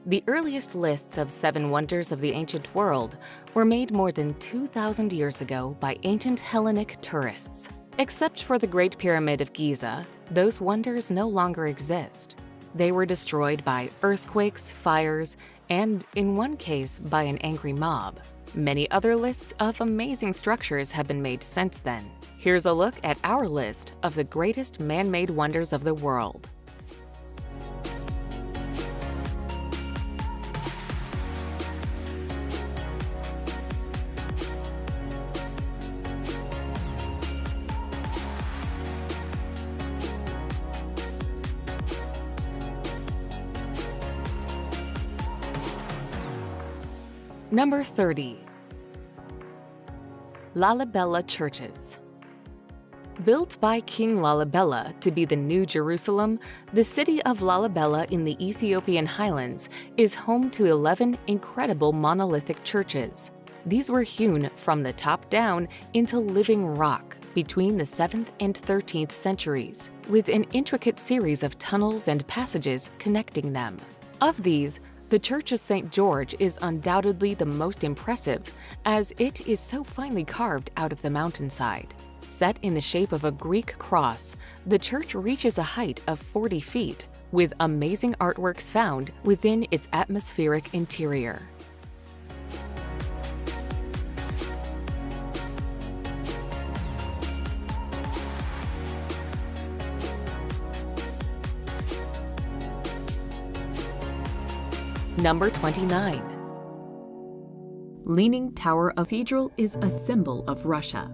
The earliest lists of 7 wonders of the ancient world were made more than 2,000 years ago by ancient Hellenic tourists. Except for the Great Pyramid of Giza, those wonders no longer exist. They were destroyed by earthquakes, fires, and, in one case, by an angry mob. Many other lists of amazing structures have been made since then. Here's a look at our list of the greatest man-made wonders of the world. Number 30. Lalibela churches. Built by King Lalibela to be the New Jerusalem, the city of Lalibela in the Ethiopian highlands is home to 11 incredible monolithic churches. These were hewn from the top down into living rock between the 7th and 13th centuries, with an intricate series of tunnels and passages connecting them. Of these, the Church of St. George is undoubtedly the most impressive, as it is so finely carved out of the mountainside. Set in the shape of a Greek cross, the church reaches a height of 40 feet, with amazing artworks found within its atmospheric interior. Number 29. Leaning Tower Cathedral is a symbol of Russia.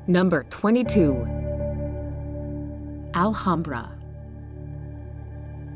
Number 22. Alhambra.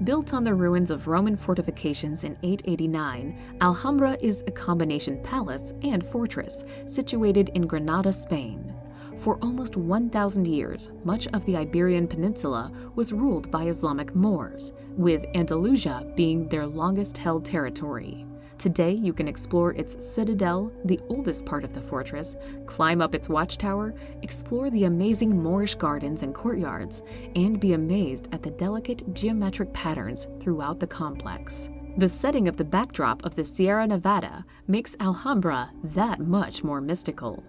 Built on the ruins of Roman fortifications in 889, Alhambra is a combination palace and fortress situated in Granada, Spain. For almost 1,000 years, much of the Iberian Peninsula was ruled by Islamic Moors, with Andalusia being their longest-held territory. Today, you can explore its citadel, the oldest part of the fortress, climb up its watchtower, explore the amazing Moorish gardens and courtyards, and be amazed at the delicate geometric patterns throughout the complex. The setting of the backdrop of the Sierra Nevada makes Alhambra that much more mystical.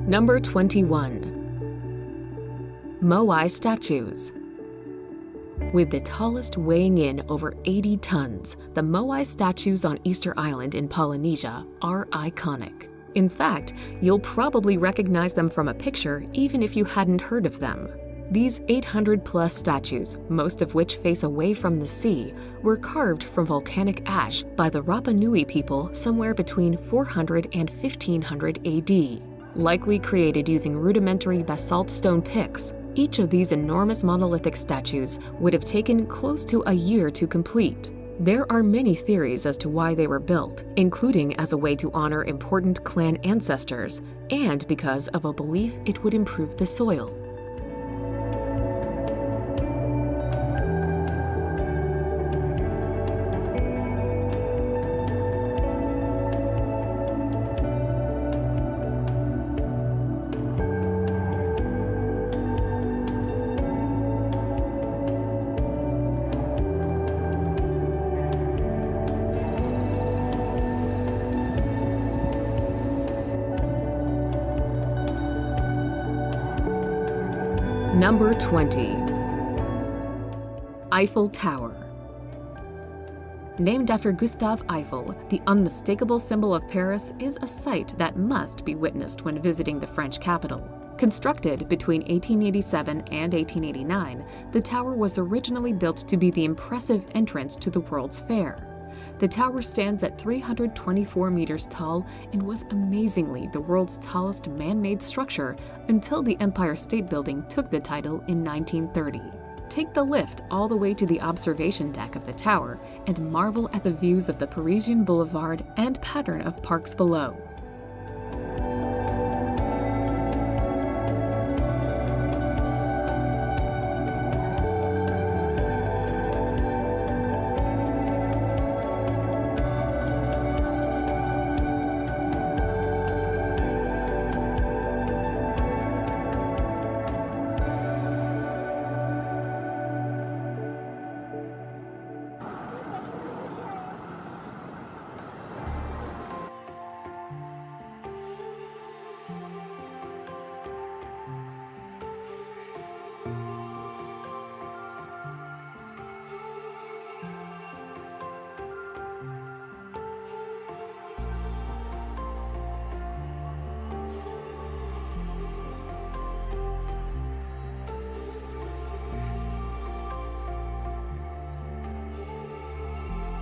Number 21. Moai statues. With the tallest weighing in over 80 tons, the Moai statues on Easter Island in Polynesia are iconic. In fact, you'll probably recognize them from a picture even if you hadn't heard of them. These 800-plus statues, most of which face away from the sea, were carved from volcanic ash by the Rapa Nui people somewhere between 400 and 1500 AD. Likely created using rudimentary basalt stone picks, each of these enormous monolithic statues would have taken close to a year to complete. There are many theories as to why they were built, including as a way to honor important clan ancestors and because of a belief it would improve the soil. Number 20. Eiffel Tower. Named after Gustave Eiffel, the unmistakable symbol of Paris is a sight that must be witnessed when visiting the French capital. Constructed between 1887 and 1889, the tower was originally built to be the impressive entrance to the World's Fair. The tower stands at 324 meters tall and was amazingly the world's tallest man-made structure until the Empire State Building took the title in 1930. Take the lift all the way to the observation deck of the tower and marvel at the views of the Parisian boulevard and pattern of parks below.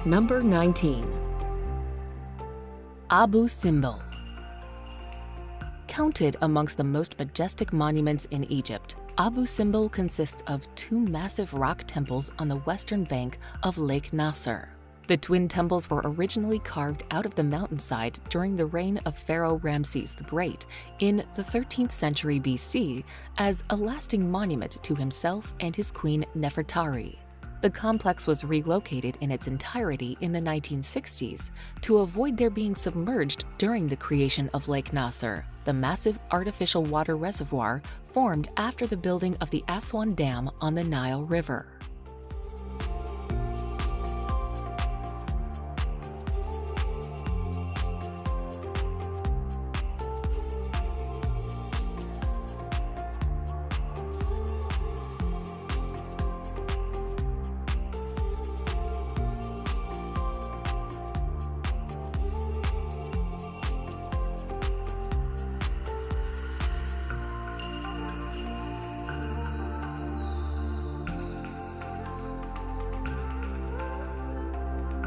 Number 19. Abu Simbel. Counted amongst the most majestic monuments in Egypt, Abu Simbel consists of two massive rock temples on the western bank of Lake Nasser. The twin temples were originally carved out of the mountainside during the reign of Pharaoh Ramses the Great in the 13th century BC as a lasting monument to himself and his queen Nefertari. The complex was relocated in its entirety in the 1960s to avoid their being submerged during the creation of Lake Nasser, the massive artificial water reservoir formed after the building of the Aswan Dam on the Nile River.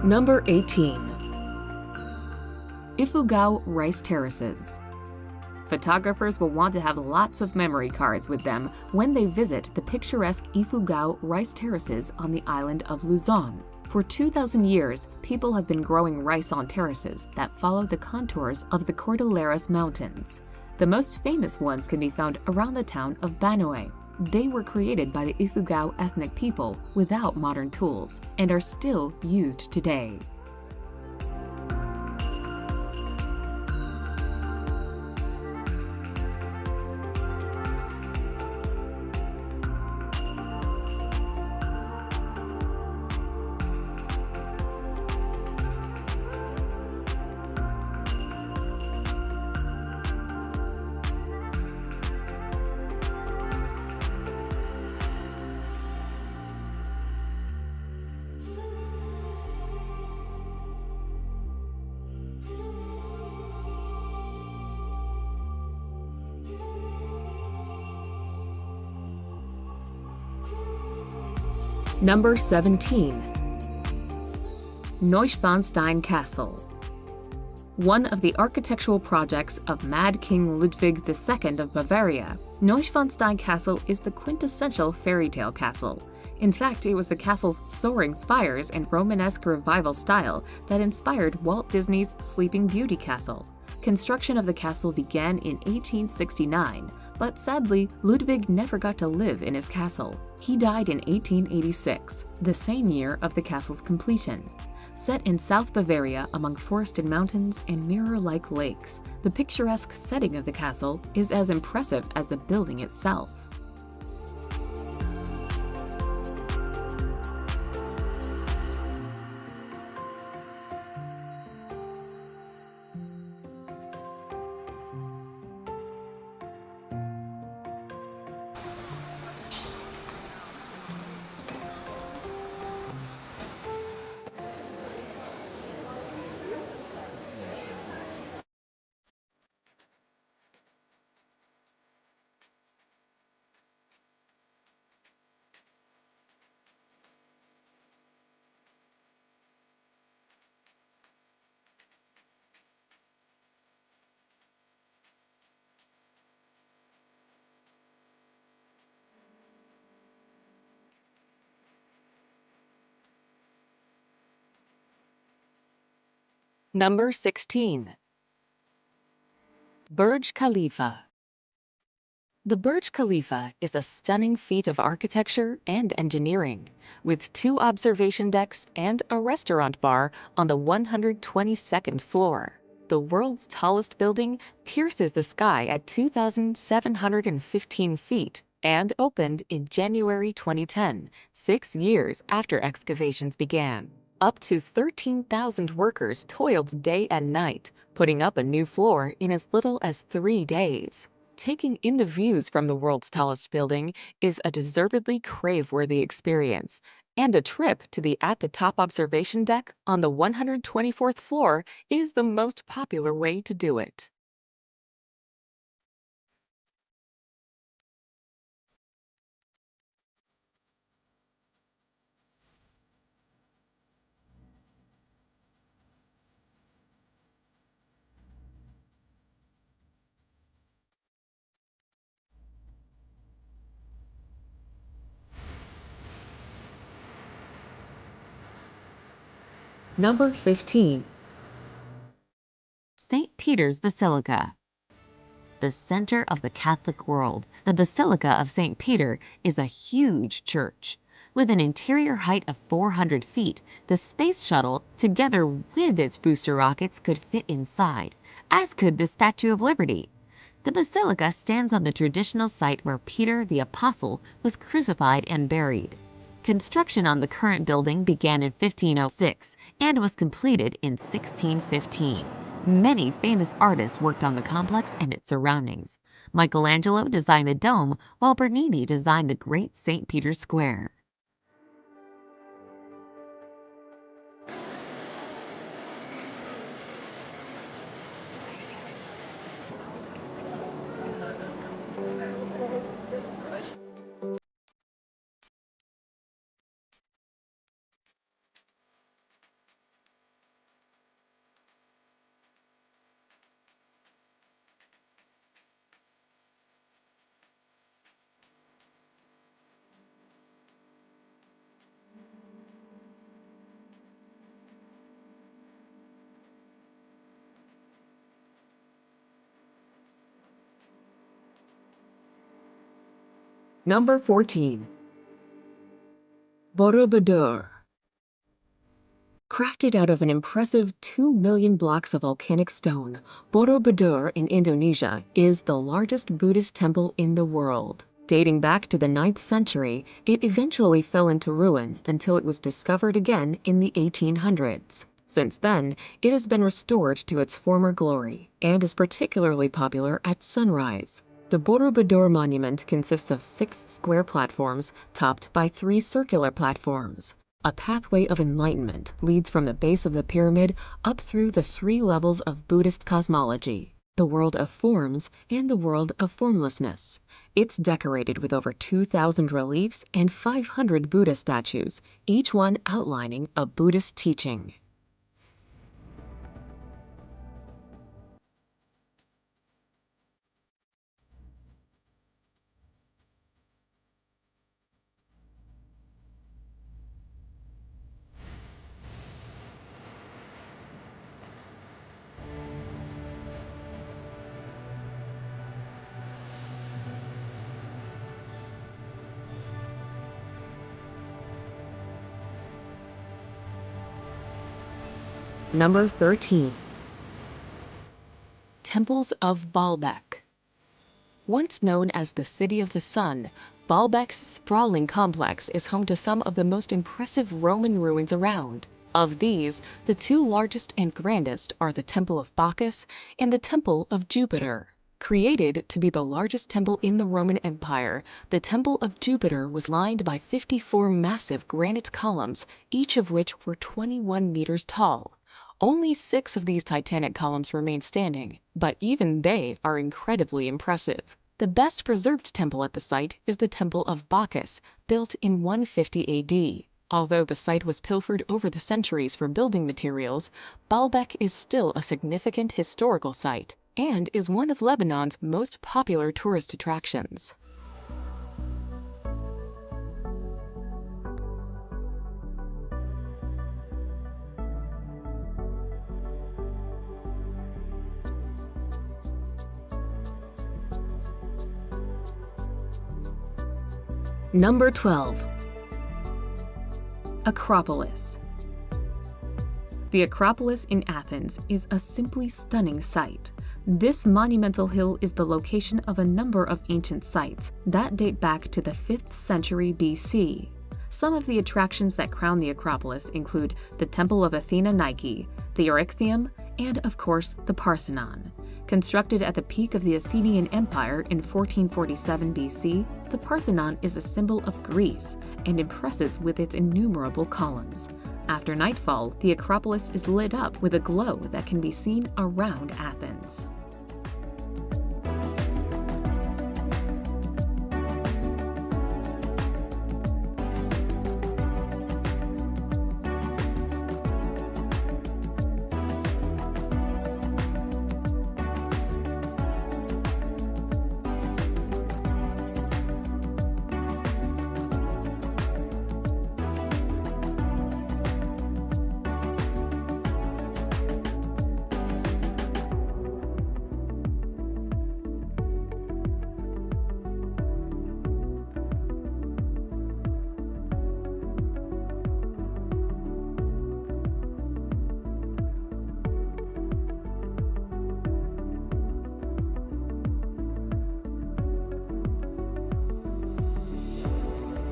Number 18. Ifugao Rice Terraces. Photographers will want to have lots of memory cards with them when they visit the picturesque Ifugao Rice Terraces on the island of Luzon. For 2,000 years, people have been growing rice on terraces that follow the contours of the Cordilleras Mountains. The most famous ones can be found around the town of Banoe. They were created by the Ifugao ethnic people without modern tools and are still used today. Number 17. Neuschwanstein Castle. One of the architectural projects of Mad King Ludwig II of Bavaria, Neuschwanstein Castle is the quintessential fairy tale castle. In fact, it was the castle's soaring spires and Romanesque revival style that inspired Walt Disney's Sleeping Beauty Castle. Construction of the castle began in 1869, but sadly, Ludwig never got to live in his castle. He died in 1886, the same year of the castle's completion. Set in South Bavaria among forested mountains and mirror-like lakes, the picturesque setting of the castle is as impressive as the building itself. Number 16. Burj Khalifa. The Burj Khalifa is a stunning feat of architecture and engineering, with 2 observation decks and a restaurant bar on the 122nd floor. The world's tallest building pierces the sky at 2,715 feet and opened in January 2010, 6 years after excavations began. Up to 13,000 workers toiled day and night, putting up a new floor in as little as 3 days. Taking in the views from the world's tallest building is a deservedly crave-worthy experience, and a trip to the at-the-top observation deck on the 124th floor is the most popular way to do it. Number 15. St. Peter's Basilica. The center of the Catholic world, the Basilica of St. Peter is a huge church. With an interior height of 400 feet, the space shuttle, together with its booster rockets, could fit inside, as could the Statue of Liberty. The basilica stands on the traditional site where Peter the Apostle was crucified and buried. Construction on the current building began in 1506 and was completed in 1615. Many famous artists worked on the complex and its surroundings. Michelangelo designed the dome, while Bernini designed the Great St. Peter's Square. Number 14. Borobudur. Crafted out of an impressive 2 million blocks of volcanic stone, Borobudur in Indonesia is the largest Buddhist temple in the world. Dating back to the 9th century, it eventually fell into ruin until it was discovered again in the 1800s. Since then, it has been restored to its former glory and is particularly popular at sunrise. The Borobudur monument consists of 6 square platforms topped by 3 circular platforms. A pathway of enlightenment leads from the base of the pyramid up through the 3 levels of Buddhist cosmology, the world of forms and the world of formlessness. It's decorated with over 2,000 reliefs and 500 Buddha statues, each one outlining a Buddhist teaching. Number 13. Temples of Baalbek. Once known as the City of the Sun, Baalbek's sprawling complex is home to some of the most impressive Roman ruins around. Of these, the 2 largest and grandest are the Temple of Bacchus and the Temple of Jupiter. Created to be the largest temple in the Roman Empire, the Temple of Jupiter was lined by 54 massive granite columns, each of which were 21 meters tall. Only 6 of these titanic columns remain standing, but even they are incredibly impressive. The best preserved temple at the site is the Temple of Bacchus, built in 150 AD. Although the site was pilfered over the centuries for building materials, Baalbek is still a significant historical site and is one of Lebanon's most popular tourist attractions. Number 12. Acropolis. The Acropolis in Athens is a simply stunning sight. This monumental hill is the location of a number of ancient sites that date back to the 5th century BC. Some of the attractions that crown the Acropolis include the Temple of Athena Nike, the Erechtheum, and of course the Parthenon. Constructed at the peak of the Athenian Empire in 1447 BC, the Parthenon is a symbol of Greece and impresses with its innumerable columns. After nightfall, the Acropolis is lit up with a glow that can be seen around Athens.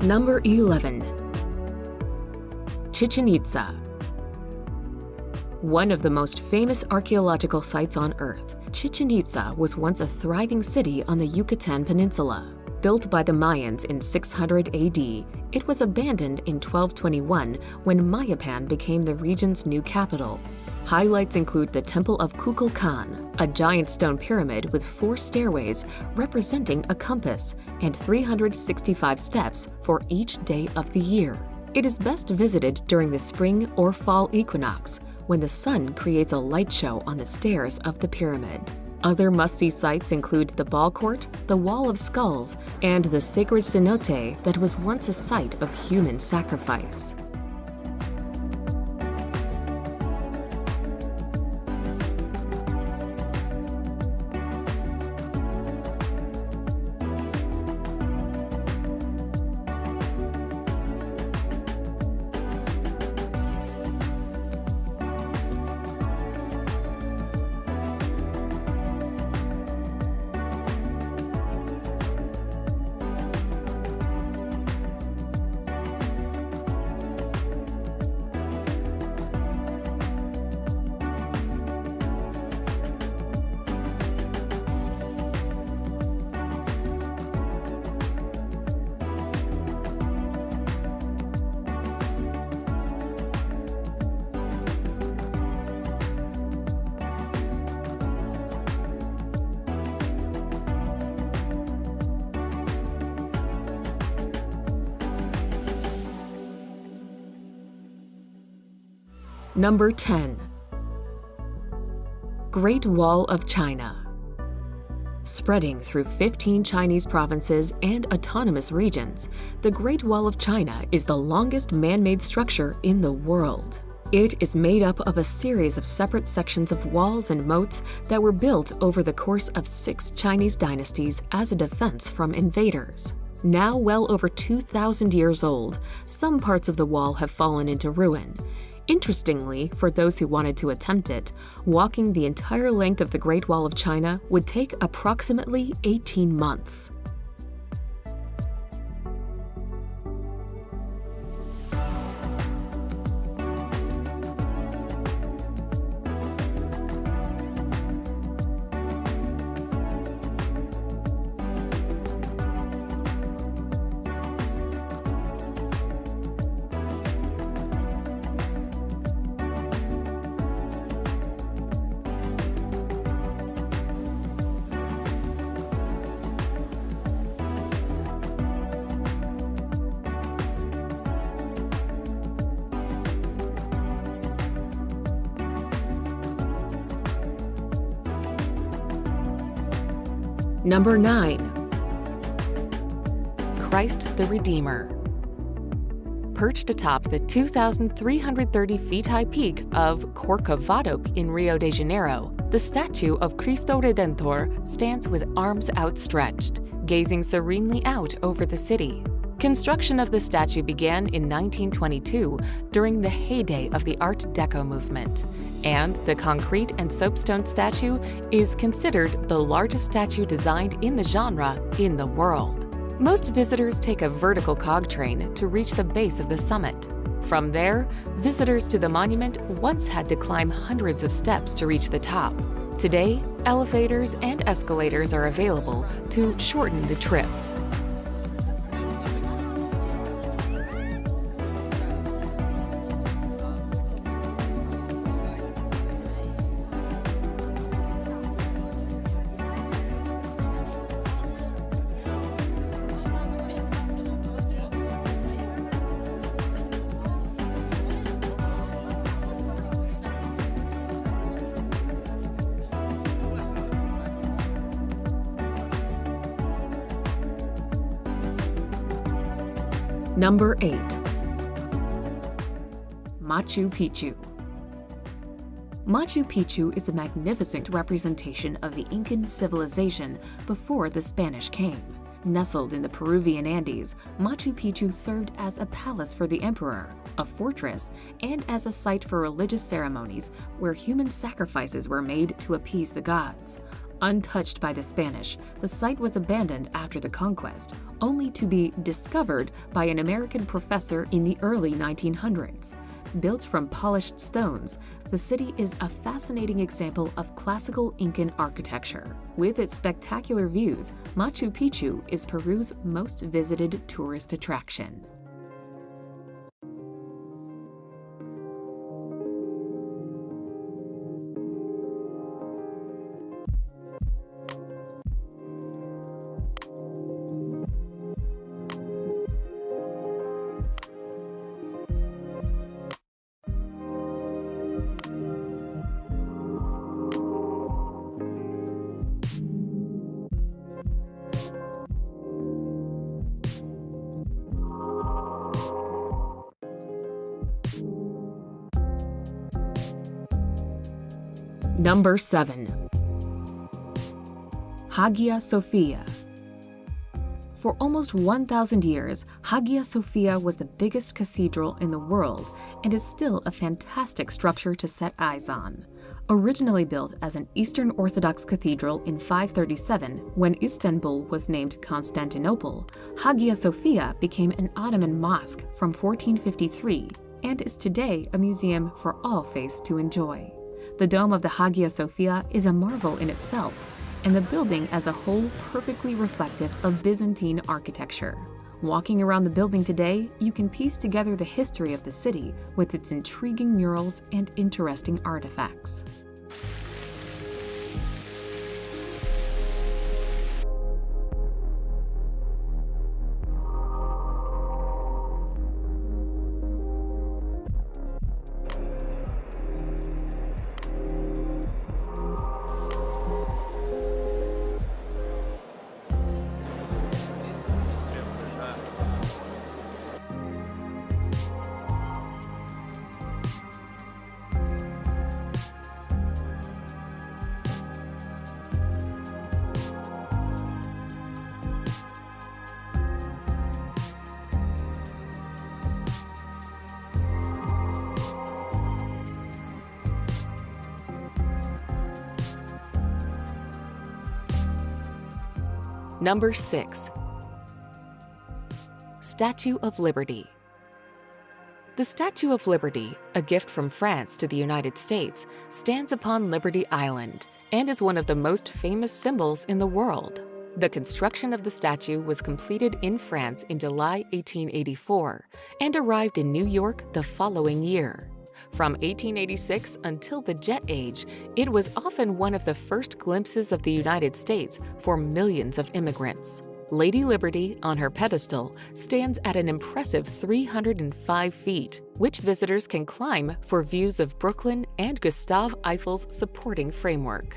Number 11. Chichen Itza. One of the most famous archaeological sites on Earth, Chichen Itza was once a thriving city on the Yucatan Peninsula. Built by the Mayans in 600 AD, it was abandoned in 1221 when Mayapan became the region's new capital. Highlights include the Temple of Kukulkan, a giant stone pyramid with 4 stairways representing a compass and 365 steps for each day of the year. It is best visited during the spring or fall equinox, when the sun creates a light show on the stairs of the pyramid. Other must-see sites include the Ball Court, the Wall of Skulls, and the sacred cenote that was once a site of human sacrifice. Number 10. Great Wall of China. Spreading through 15 Chinese provinces and autonomous regions, the Great Wall of China is the longest man-made structure in the world. It is made up of a series of separate sections of walls and moats that were built over the course of 6 Chinese dynasties as a defense from invaders. Now well over 2,000 years old, some parts of the wall have fallen into ruin. Interestingly, for those who wanted to attempt it, walking the entire length of the Great Wall of China would take approximately 18 months. Number 9. Christ the Redeemer. Perched atop the 2,330 feet high peak of Corcovado in Rio de Janeiro, the statue of Cristo Redentor stands with arms outstretched, gazing serenely out over the city. Construction of the statue began in 1922 during the heyday of the Art Deco movement, and the concrete and soapstone statue is considered the largest statue designed in the genre in the world. Most visitors take a vertical cog train to reach the base of the summit. From there, visitors to the monument once had to climb hundreds of steps to reach the top. Today, elevators and escalators are available to shorten the trip. Number 8. Machu Picchu. Machu Picchu is a magnificent representation of the Incan civilization before the Spanish came. Nestled in the Peruvian Andes, Machu Picchu served as a palace for the emperor, a fortress, and as a site for religious ceremonies where human sacrifices were made to appease the gods. Untouched by the Spanish, the site was abandoned after the conquest, only to be discovered by an American professor in the early 1900s. Built from polished stones, the city is a fascinating example of classical Incan architecture. With its spectacular views, Machu Picchu is Peru's most visited tourist attraction. Number 7. Hagia Sophia. For almost 1,000 years, Hagia Sophia was the biggest cathedral in the world and is still a fantastic structure to set eyes on. Originally built as an Eastern Orthodox cathedral in 537, when Istanbul was named Constantinople, Hagia Sophia became an Ottoman mosque from 1453 and is today a museum for all faiths to enjoy. The dome of the Hagia Sophia is a marvel in itself, and the building as a whole perfectly reflective of Byzantine architecture. Walking around the building today, you can piece together the history of the city with its intriguing murals and interesting artifacts. Number 6. Statue of Liberty. The Statue of Liberty, a gift from France to the United States, stands upon Liberty Island and is one of the most famous symbols in the world. The construction of the statue was completed in France in July 1884 and arrived in New York the following year. From 1886 until the Jet Age, it was often one of the first glimpses of the United States for millions of immigrants. Lady Liberty, on her pedestal, stands at an impressive 305 feet, which visitors can climb for views of Brooklyn and Gustave Eiffel's supporting framework.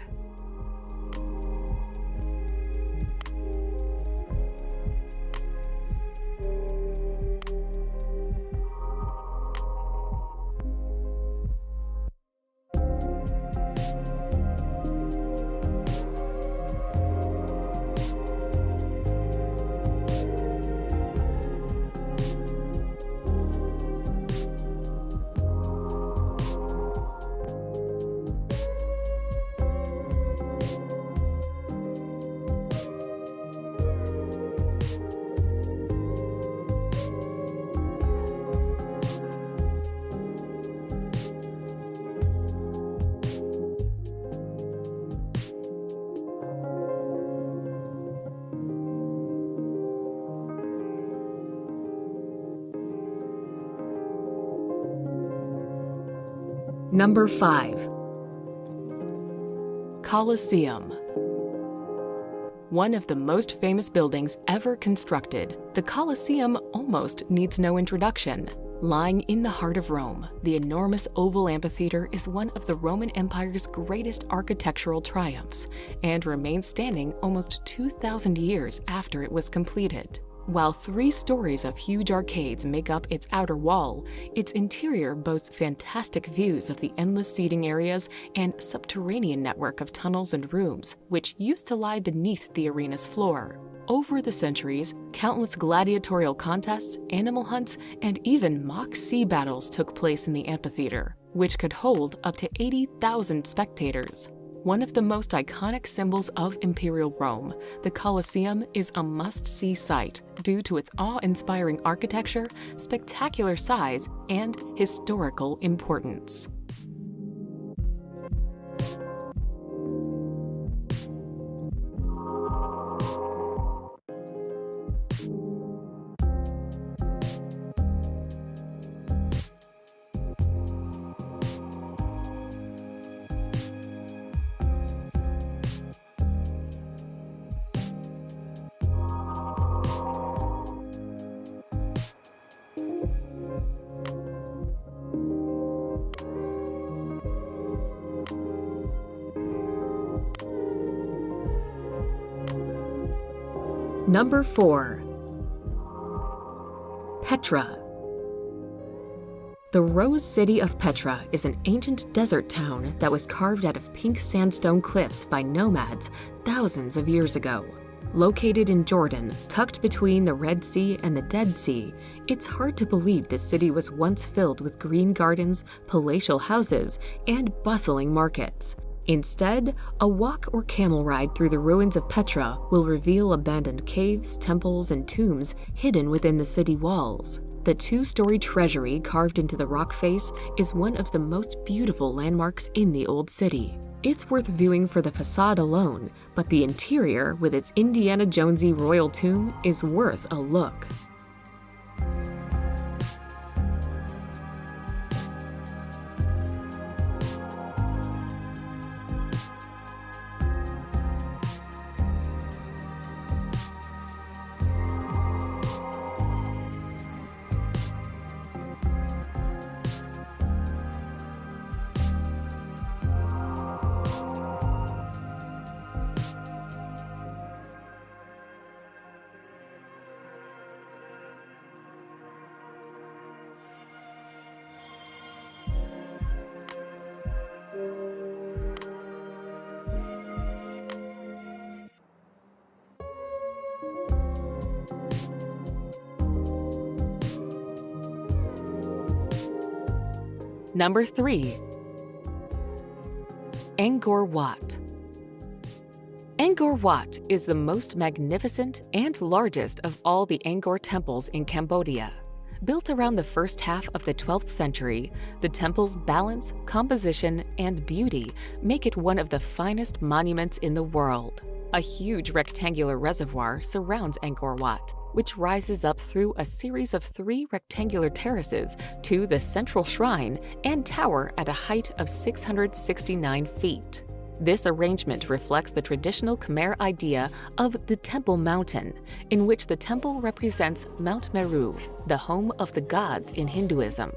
Number 5. Colosseum. One of the most famous buildings ever constructed, the Colosseum almost needs no introduction. Lying in the heart of Rome, the enormous oval amphitheater is one of the Roman Empire's greatest architectural triumphs and remains standing almost 2,000 years after it was completed. While 3 stories of huge arcades make up its outer wall, its interior boasts fantastic views of the endless seating areas and subterranean network of tunnels and rooms, which used to lie beneath the arena's floor. Over the centuries, countless gladiatorial contests, animal hunts, and even mock sea battles took place in the amphitheater, which could hold up to 80,000 spectators. One of the most iconic symbols of Imperial Rome, the Colosseum is a must-see sight due to its awe-inspiring architecture, spectacular size, and historical importance. Number 4. Petra. The Rose City of Petra is an ancient desert town that was carved out of pink sandstone cliffs by nomads thousands of years ago. Located in Jordan, tucked between the Red Sea and the Dead Sea, it's hard to believe this city was once filled with green gardens, palatial houses, and bustling markets. Instead, a walk or camel ride through the ruins of Petra will reveal abandoned caves, temples, and tombs hidden within the city walls. The 2-story treasury carved into the rock face is one of the most beautiful landmarks in the old city. It's worth viewing for the facade alone, but the interior, with its Indiana Jonesy royal tomb, is worth a look. Number 3. Angkor Wat. Angkor Wat is the most magnificent and largest of all the Angkor temples in Cambodia. Built around the first half of the 12th century, the temple's balance, composition, and beauty make it one of the finest monuments in the world. A huge rectangular reservoir surrounds Angkor Wat, which rises up through a series of 3 rectangular terraces to the central shrine and tower at a height of 669 feet. This arrangement reflects the traditional Khmer idea of the Temple Mountain, in which the temple represents Mount Meru, the home of the gods in Hinduism.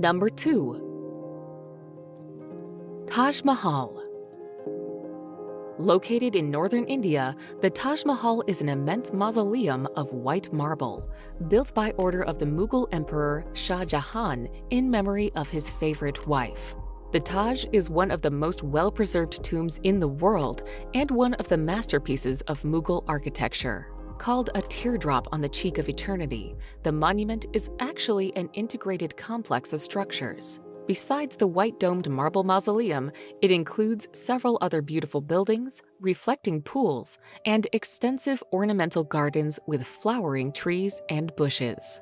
Number 2. Taj Mahal. Located in northern India, the Taj Mahal is an immense mausoleum of white marble, built by order of the Mughal Emperor Shah Jahan in memory of his favorite wife. The Taj is one of the most well-preserved tombs in the world and one of the masterpieces of Mughal architecture. Called a teardrop on the cheek of eternity, the monument is actually an integrated complex of structures. Besides the white-domed marble mausoleum, it includes several other beautiful buildings, reflecting pools, and extensive ornamental gardens with flowering trees and bushes.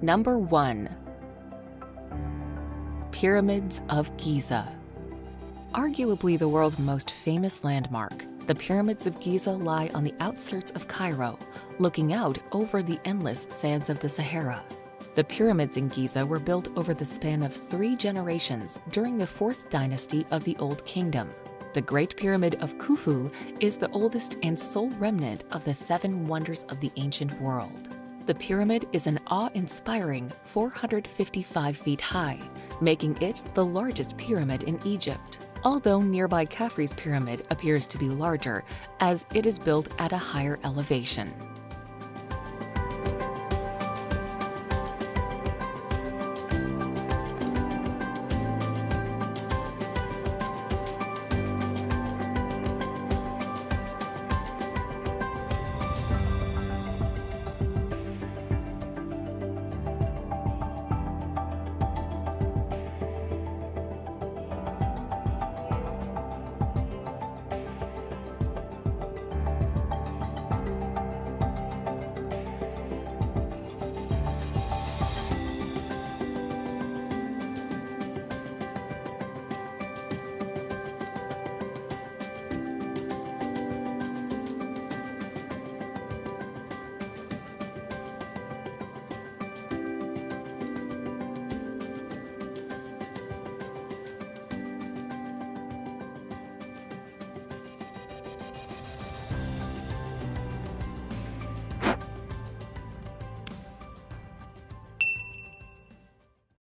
Number 1. Pyramids of Giza. Arguably the world's most famous landmark, the Pyramids of Giza lie on the outskirts of Cairo, looking out over the endless sands of the Sahara. The pyramids in Giza were built over the span of 3 generations during the 4th dynasty of the Old Kingdom. The Great Pyramid of Khufu is the oldest and sole remnant of the 7 wonders of the ancient world. The pyramid is an awe-inspiring 455 feet high, making it the largest pyramid in Egypt, although nearby Khafre's pyramid appears to be larger as it is built at a higher elevation.